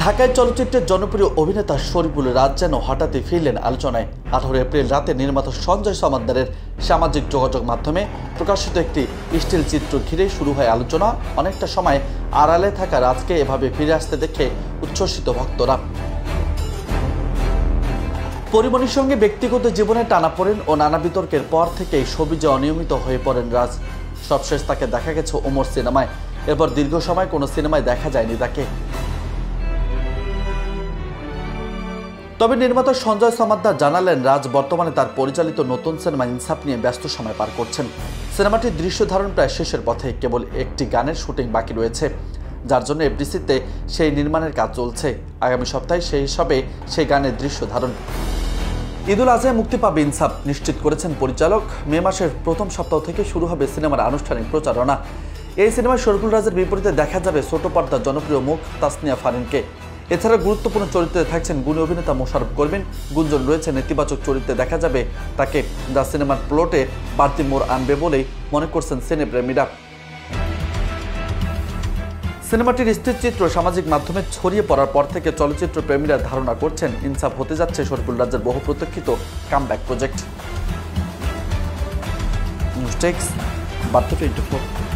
ঢাকায় চলচ্চিত্রের জনপ্রিয় অভিনেতা শরীফুল রাজ যেন হঠাৎই ফিরলেন আলোচনায়। 18 এপ্রিল রাতে নির্মাতা সঞ্জয় সমাদ্দারের সামাজিক যোগাযোগ মাধ্যমে প্রকাশিত একটি স্টিল চিত্র ঘিরে শুরু হয় আলোচনা। অনেকটা সময় আড়ালে থাকা রাজকে এভাবে ফিরে আসতে দেখে উচ্ছ্বসিত ভক্তরা। পরিমণির সঙ্গে ব্যক্তিগত জীবনে টানাপোড়েন ও নানা বিতর্কের পর থেকেই সবিজে অনিয়মিত হয়ে পড়েন রাজ। সবশেষ তাকে দেখা গেছে ওমর সিনেমায়। এরপর দীর্ঘ সময় কোনো সিনেমায় দেখা যায়নি তাকে। তবে নির্মাতা সঞ্জয় সমাদ্দার জানালেন, রাজ বর্তমানে তার পরিচালিত নতুন সিনেমা ইনসাফ নিয়ে ব্যস্ত সময় পার করছেন। সিনেমাটির দৃশ্য ধারণ প্রায় শেষের পথে, কেবল একটি গানের শুটিং বাকি রয়েছে, যার জন্য এফডিসিতে সেই নির্মাণের কাজ চলছে। আগামী সপ্তাহে সেই হিসাবে সেই গানের দৃশ্য ধারণ। ঈদুল আজহায় মুক্তি পাবে ইনসাফ নিশ্চিত করেছেন পরিচালক। মে মাসের প্রথম সপ্তাহ থেকে শুরু হবে সিনেমার আনুষ্ঠানিক প্রচারণা। এই সিনেমায় শরীফুল রাজের বিপরীতে দেখা যাবে ছোট পর্দার জনপ্রিয় মুখ তাসনিয়া ফারিনকে। এছাড়া গুরুত্বপূর্ণ চরিত্রে থাকছেন গুণী অভিনেতা মোশাররফ করিম। গুঞ্জন রয়েছে নেতিবাচক চরিত্রে দেখা যাবে তাকে। যা সিনেমার প্লটে বাড়তি মোড় আনবে বলেই মনে করছেন সিনেপ্রেমীরা। সিনেমাটির স্থিরচিত্র সামাজিক মাধ্যমে ছড়িয়ে পড়ার পর থেকে চলচ্চিত্র প্রেমীরা ধারণা করছেন ইনসাফ হতে যাচ্ছে শরীফুল রাজের বহু প্রতীক্ষিত কামব্যাক প্রজেক্ট। নিউজ ডেস্ক, বার্তা 24।